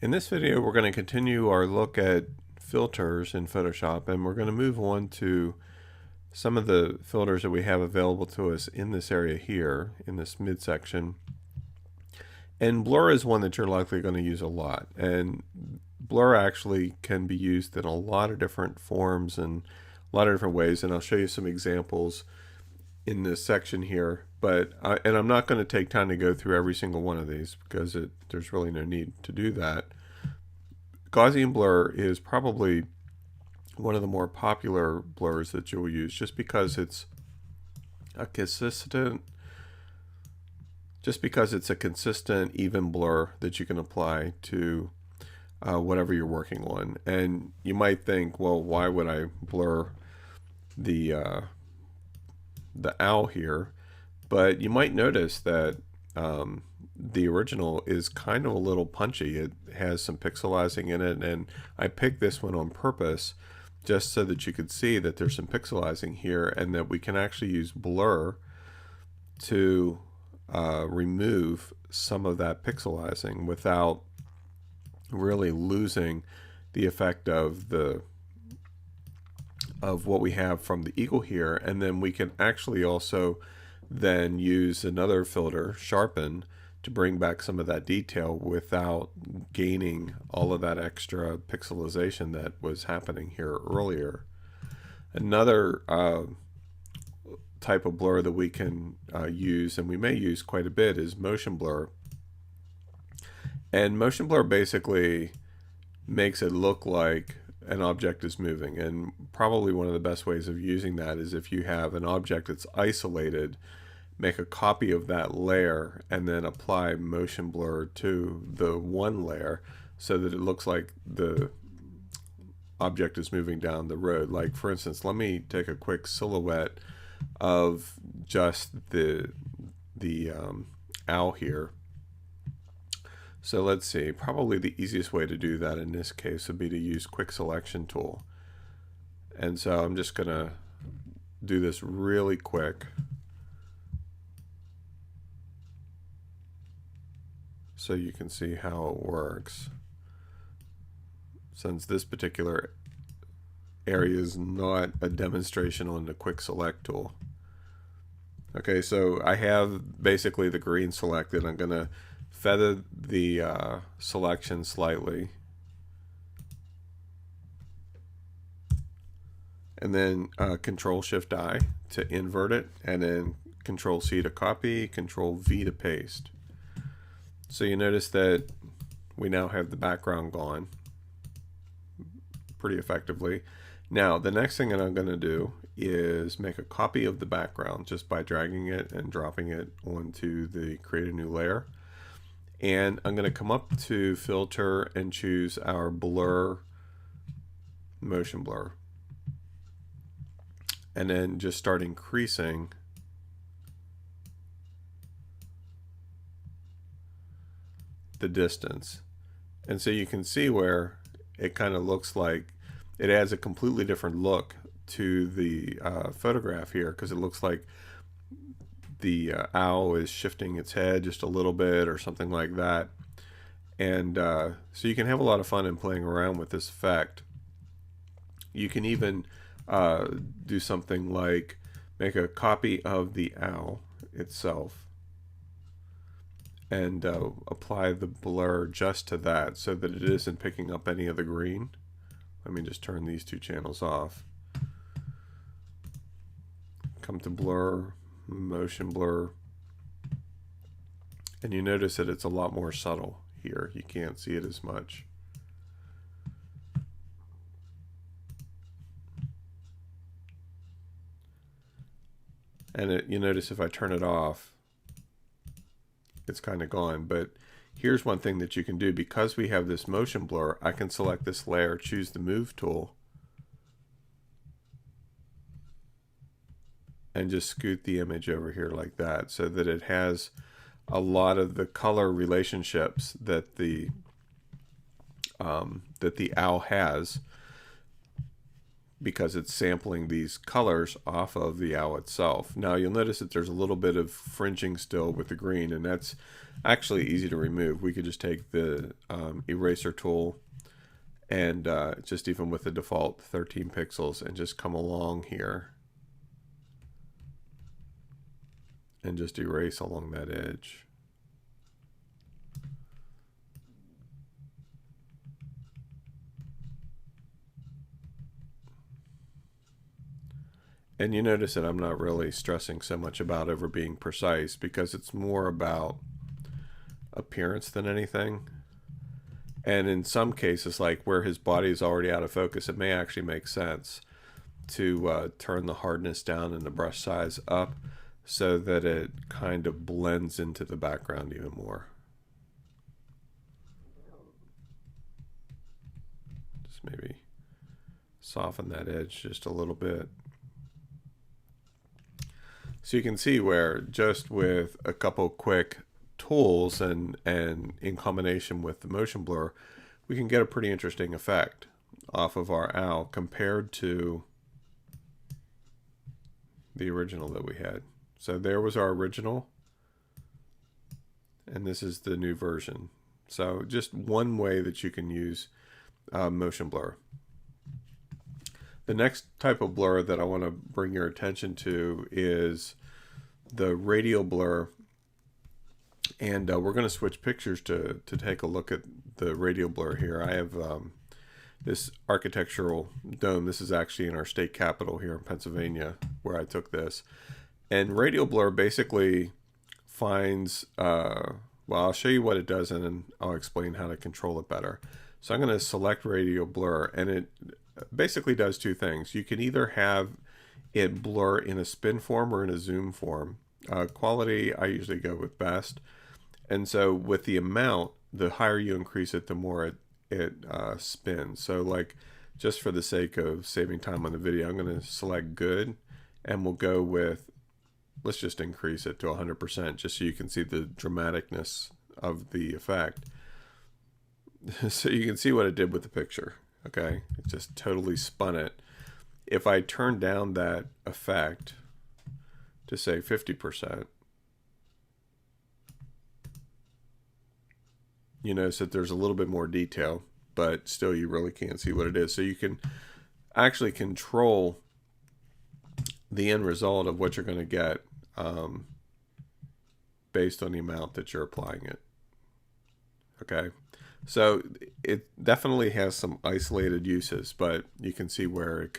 In this video, we're going to continue our look at filters in Photoshop, and we're going to move on to some of the filters that we have available to us in this area here, in this midsection. And blur is one that you're likely going to use a lot. And blur actually can be used in a lot of different forms and a lot of different ways, and I'll show you some examples in this section here. But and I'm not going to take time to go through every single one of these because there's really no need to do that. Gaussian blur is probably one of the more popular blurs that you'll use just because it's a consistent even blur that you can apply to whatever you're working on. And you might think, well, why would I blur the owl here? But you might notice that the original is kind of a little punchy. It has some pixelizing in it, and I picked this one on purpose just so that you could see that there's some pixelizing here and that we can actually use blur to remove some of that pixelizing without really losing the effect of what we have from the eagle here. And then we can actually also then use another filter, Sharpen, to bring back some of that detail without gaining all of that extra pixelization that was happening here earlier. Another type of blur that we can use, and we may use quite a bit, is motion blur. And motion blur basically makes it look like an object is moving, and probably one of the best ways of using that is if you have an object that's isolated, make a copy of that layer and then apply motion blur to the one layer so that it looks like the object is moving down the road. Like, for instance, let me take a quick silhouette of just the owl here. So let's see, probably the easiest way to do that in this case would be to use quick selection tool. And so I'm just gonna do this really quick so you can see how it works, since this particular area is not a demonstration on the quick select tool. Okay, so I have basically the green selected. I'm gonna feather the selection slightly, and then Control-Shift-I to invert it, and then Control-C to copy, Control-V to paste. So you notice that we now have the background gone pretty effectively. Now the next thing that I'm going to do is make a copy of the background just by dragging it and dropping it onto the create a new layer. And I'm going to come up to filter and choose our blur, motion blur, and then just start increasing the distance. And so you can see where it kind of looks like it adds a completely different look to the photograph here, because it looks like the owl is shifting its head just a little bit or something like that. And so you can have a lot of fun in playing around with this effect. You can even do something like make a copy of the owl itself and apply the blur just to that so that it isn't picking up any of the green. Let me just turn these two channels off. Come to blur, motion blur, and you notice that it's a lot more subtle here. You can't see it as much. And you notice if I turn it off, it's kind of gone. But here's one thing that you can do. Because we have this motion blur, I can select this layer, choose the move tool, and just scoot the image over here like that so that it has a lot of the color relationships that the owl has, because it's sampling these colors off of the owl itself. Now you'll notice that there's a little bit of fringing still with the green, and that's actually easy to remove. We could just take the eraser tool and just even with the default 13 pixels and just come along here and just erase along that edge. And you notice that I'm not really stressing so much about over being precise, because it's more about appearance than anything. And in some cases, like where his body is already out of focus, it may actually make sense to turn the hardness down and the brush size up so that it kind of blends into the background even more. Just maybe soften that edge just a little bit. So you can see where just with a couple quick tools and in combination with the motion blur, we can get a pretty interesting effect off of our owl compared to the original that we had. So there was our original, and this is the new version. So just one way that you can use motion blur. The next type of blur that I want to bring your attention to is the radial blur. And we're going to switch pictures to take a look at the radial blur here. I have this architectural dome. This is actually in our state capital here in Pennsylvania where I took this. And radial blur basically finds, well, I'll show you what it does and then I'll explain how to control it better. So I'm going to select radial blur, and it basically does two things. You can either have it blur in a spin form or in a zoom form. Quality, I usually go with best. And so with the amount, the higher you increase it, the more it spins. So like, just for the sake of saving time on the video, I'm going to select good, and we'll go with, let's just increase it to 100% just so you can see the dramaticness of the effect. So you can see what it did with the picture. Okay, it just totally spun it. If I turn down that effect to say 50%, you notice that there's a little bit more detail, but still you really can't see what it is. So you can actually control the end result of what you're going to get based on the amount that you're applying it. Okay, so it definitely has some isolated uses, but you can see where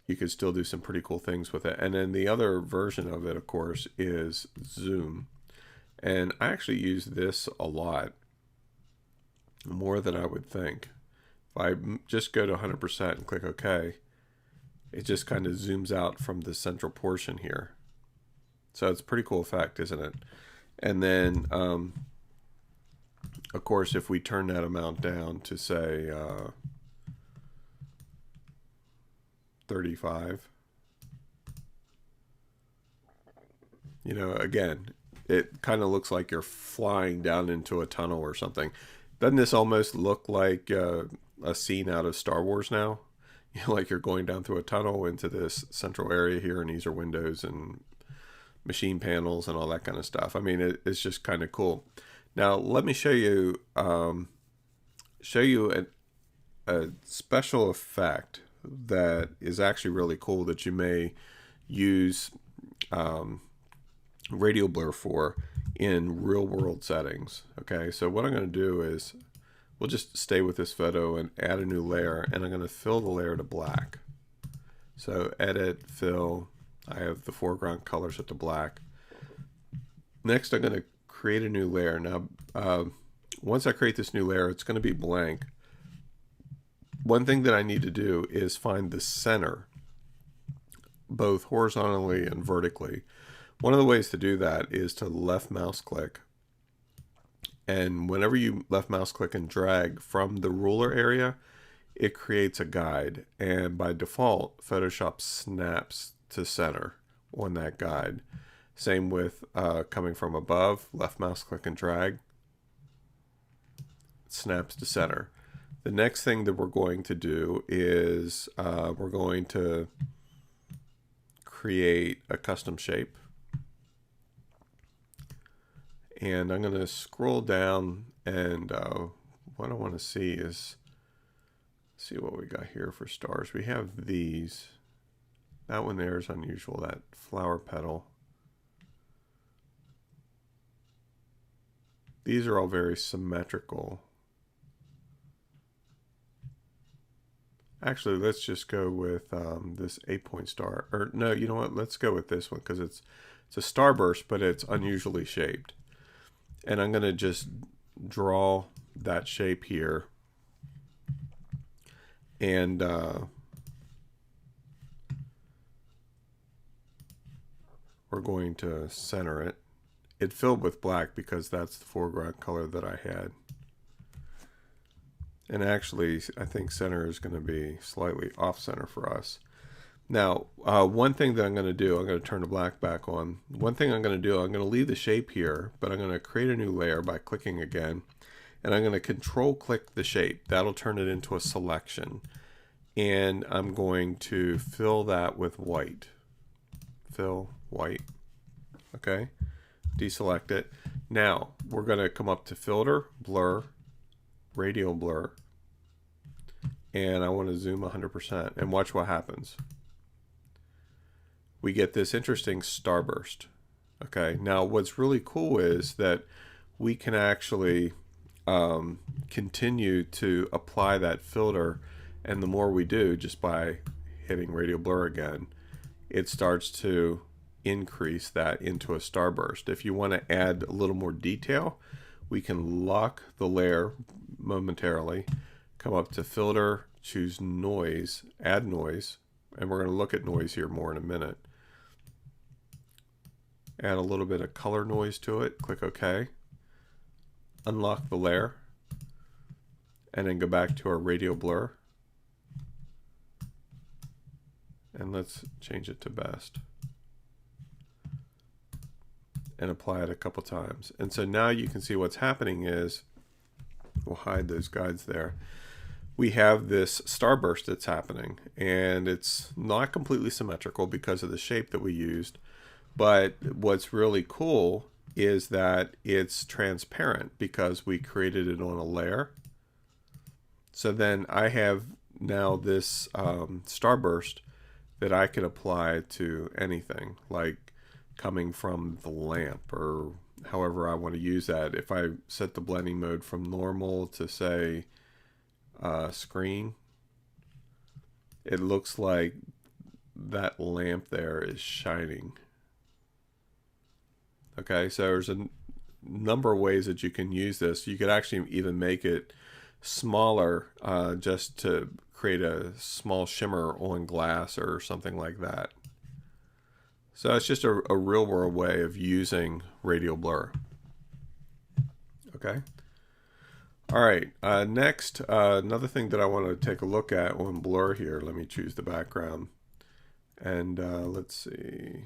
you could still do some pretty cool things with it. And then the other version of it, of course, is zoom. And I actually use this a lot, more than I would think. If I just go to 100% and click OK, it just kind of zooms out from the central portion here. So it's a pretty cool effect, isn't it? And then, of course, if we turn that amount down to say 35, you know, again, it kind of looks like you're flying down into a tunnel or something. Doesn't this almost look like a scene out of Star Wars now? You know, like you're going down through a tunnel into this central area here, and these are windows and machine panels and all that kind of stuff. I mean, it's just kind of cool. Now, let me show you a special effect that is actually really cool that you may use radial blur for in real world settings. Okay, so what I'm going to do is we'll just stay with this photo and add a new layer, and I'm going to fill the layer to black. So edit, fill, I have the foreground color set to black. Next, I'm going to create a new layer. Now, once I create this new layer, it's going to be blank. One thing that I need to do is find the center, both horizontally and vertically. One of the ways to do that is to left mouse click. And whenever you left mouse click and drag from the ruler area, it creates a guide. And by default, Photoshop snaps to center on that guide. Same with coming from above, left mouse click and drag, it snaps to center. The next thing that we're going to do is we're going to create a custom shape. And I'm going to scroll down, and what I want to see is, see what we got here for stars. We have these. That one there is unusual, that flower petal. These are all very symmetrical. Actually, let's just go with this 8-point star. Or no, you know what? Let's go with this one because it's a starburst, but it's unusually shaped. And I'm going to just draw that shape here. And we're going to center it. It filled with black because that's the foreground color that I had. And actually, I think center is going to be slightly off center for us. Now, one thing that I'm going to do, I'm going to turn the black back on. One thing I'm going to do, I'm going to leave the shape here, but I'm going to create a new layer by clicking again. And I'm going to control click the shape. That'll turn it into a selection. And I'm going to fill that with white. Fill white. Okay. Deselect it. Now, we're going to come up to filter, blur, radial blur. And I want to zoom 100% and watch what happens. We get this interesting starburst. Okay, now what's really cool is that we can actually continue to apply that filter, and the more we do, just by hitting radial blur again, it starts to increase that into a starburst. If you want to add a little more detail, we can lock the layer momentarily, come up to filter, choose noise, add noise, and we're going to look at noise here more in a minute. Add a little bit of color noise to it, click OK. Unlock the layer, and then go back to our radial blur. And let's change it to best. And apply it a couple times. And so now you can see what's happening is, we'll hide those guides there. We have this starburst that's happening, and it's not completely symmetrical because of the shape that we used. But what's really cool is that it's transparent because we created it on a layer. So then I have now this starburst that I could apply to anything, like coming from the lamp or however I want to use that. If I set the blending mode from normal to say screen, it looks like that lamp there is shining. Okay, so there's a number of ways that you can use this. You could actually even make it smaller just to create a small shimmer on glass or something like that. So it's just a real world way of using radial blur. Okay. All right, next, another thing that I want to take a look at on blur here. Let me choose the background. And let's see.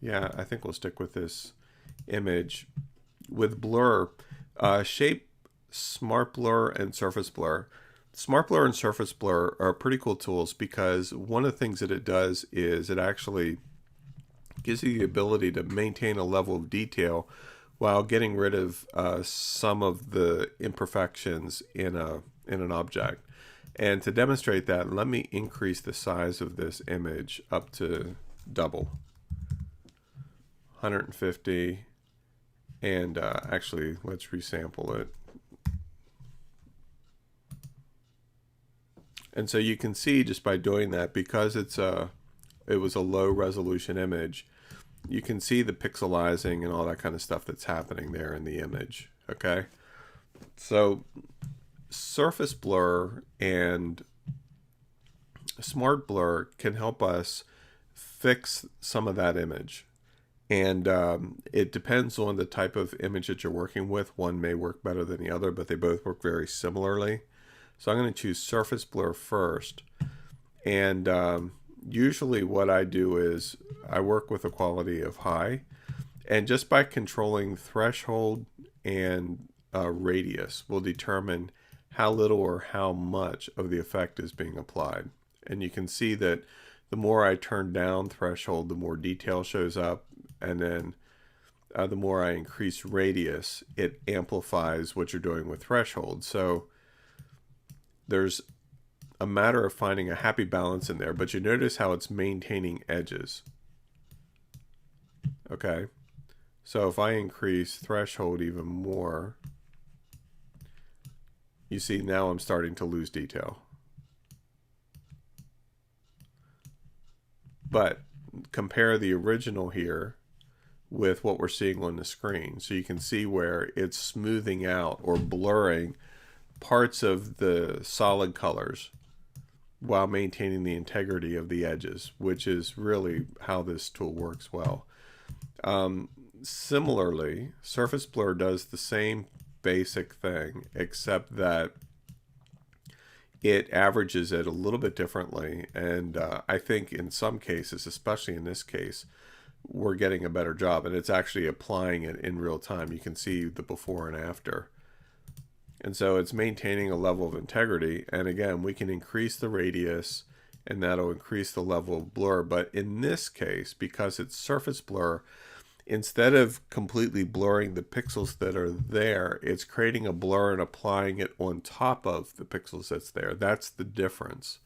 Yeah, I think we'll stick with this image. With blur, shape, smart blur, and surface blur. Smart blur and surface blur are pretty cool tools because one of the things that it does is it actually gives you the ability to maintain a level of detail while getting rid of some of the imperfections in an object. And to demonstrate that, let me increase the size of this image up to double. 150, and actually let's resample it. And so you can see just by doing that, because it was a low resolution image, you can see the pixelizing and all that kind of stuff that's happening there in the image. Okay, so surface blur and smart blur can help us fix some of that image. And it depends on the type of image that you're working with. One may work better than the other, but they both work very similarly. So I'm going to choose surface blur first. And usually what I do is I work with a quality of high. And just by controlling threshold and radius will determine how little or how much of the effect is being applied. And you can see that the more I turn down threshold, the more detail shows up, and then the more I increase radius, it amplifies what you're doing with threshold. So there's a matter of finding a happy balance in there, but you notice how it's maintaining edges. Okay, so if I increase threshold even more, you see now I'm starting to lose detail. But compare the original here with what we're seeing on the screen. So you can see where it's smoothing out or blurring parts of the solid colors while maintaining the integrity of the edges, which is really how this tool works well. Similarly, Surface Blur does the same basic thing, except that it averages it a little bit differently. And I think in some cases, especially in this case, we're getting a better job, and it's actually applying it in real time. You can see the before and after. And so it's maintaining a level of integrity. And again, we can increase the radius and that'll increase the level of blur. But in this case, because it's surface blur, instead of completely blurring the pixels that are there, it's creating a blur and applying it on top of the pixels that's there. That's the difference.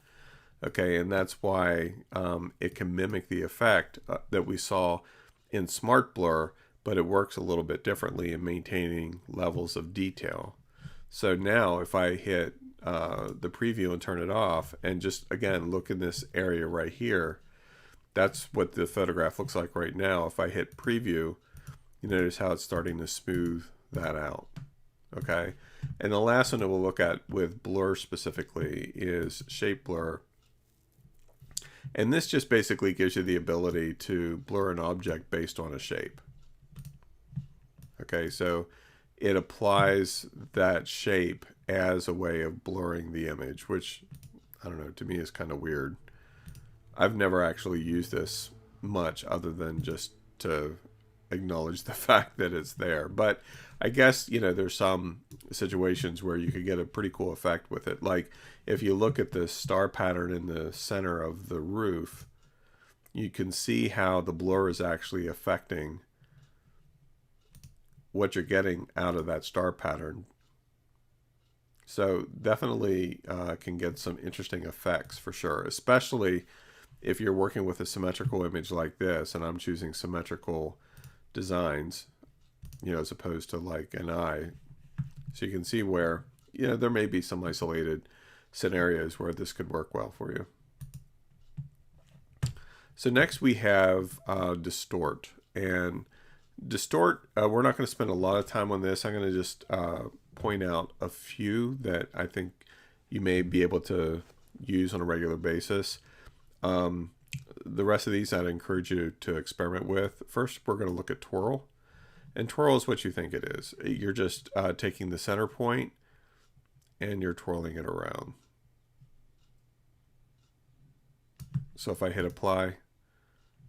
Okay, and that's why it can mimic the effect that we saw in Smart Blur, but it works a little bit differently in maintaining levels of detail. So now if I hit the preview and turn it off and just again look in this area right here, that's what the photograph looks like right now. If I hit preview, you notice how it's starting to smooth that out. Okay, and the last one that we'll look at with blur specifically is shape blur. And this just basically gives you the ability to blur an object based on a shape. Okay, so it applies that shape as a way of blurring the image, which, I don't know, to me is kind of weird. I've never actually used this much other than just to acknowledge the fact that it's there. But I guess, you know, there's some situations where you could get a pretty cool effect with it. Like if you look at the star pattern in the center of the roof, you can see how the blur is actually affecting what you're getting out of that star pattern. So definitely can get some interesting effects for sure, especially if you're working with a symmetrical image like this, and I'm choosing symmetrical designs, you know, as opposed to like an eye. So you can see where, you know, there may be some isolated scenarios where this could work well for you. So next we have Distort. And Distort, we're not going to spend a lot of time on this. I'm going to just point out a few that I think you may be able to use on a regular basis. The rest of these I'd encourage you to experiment with. First, we're going to look at twirl. And twirl is what you think it is. You're just taking the center point and you're twirling it around. So if I hit apply,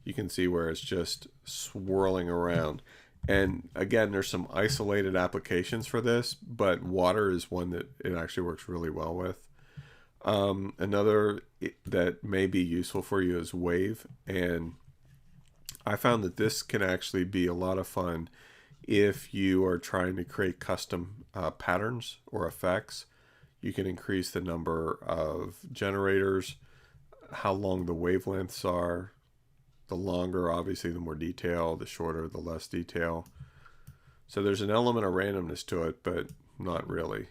you can see where it's just swirling around. And again, there's some isolated applications for this, but water is one that it actually works really well with. Another that may be useful for you is wave. And I found that this can actually be a lot of fun if you are trying to create custom patterns or effects. You can increase the number of generators, how long the wavelengths are. The longer, obviously, the more detail. The shorter, the less detail. So there's an element of randomness to it, but not really.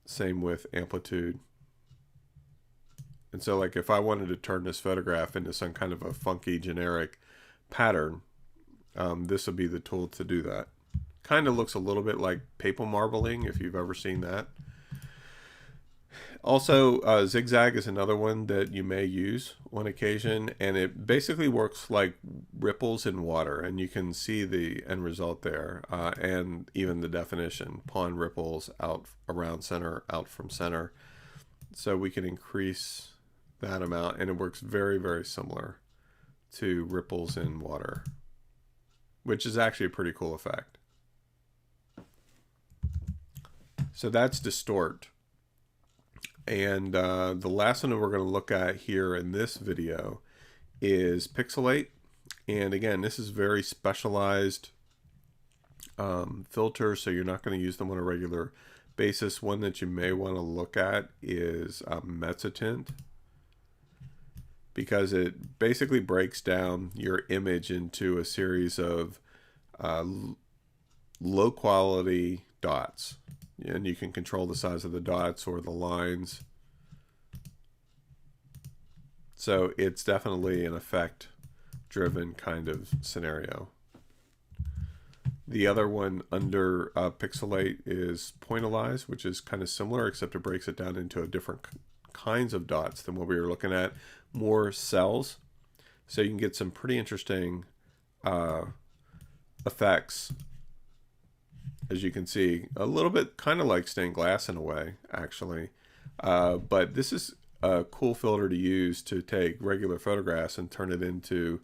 Same with amplitude. And so like if I wanted to turn this photograph into some kind of a funky generic pattern, this would be the tool to do that. Kind of looks a little bit like paper marbling, if you've ever seen that. Also, zigzag is another one that you may use on occasion, and it basically works like ripples in water, and you can see the end result there, and even the definition, pond ripples out around center, out from center. So we can increase that amount, and it works very, very similar to ripples in water, which is actually a pretty cool effect. So that's Distort. And the last one that we're going to look at here in this video is Pixelate. And again, this is very specialized filter, so you're not going to use them on a regular basis. One that you may want to look at is Mezzotint, because it basically breaks down your image into a series of low quality dots, and you can control the size of the dots or the lines. So it's definitely an effect driven kind of scenario. The other one under Pixelate is Pointillize, which is kind of similar, except it breaks it down into a different kinds of dots than what we were looking at, more cells. So you can get some pretty interesting effects, as you can see, a little bit kind of like stained glass in a way, actually. But this is a cool filter to use to take regular photographs and turn it into,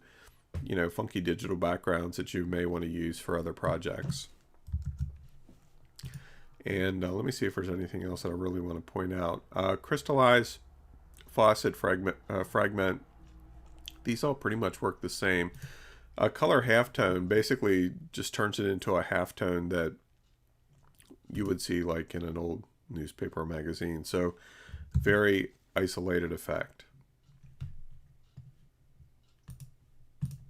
you know, funky digital backgrounds that you may want to use for other projects. And let me see if there's anything else that I really want to point out. Crystallize, Faucet, Fragment, these all pretty much work the same. Color halftone basically just turns it into a halftone that you would see like in an old newspaper or magazine. So very isolated effect.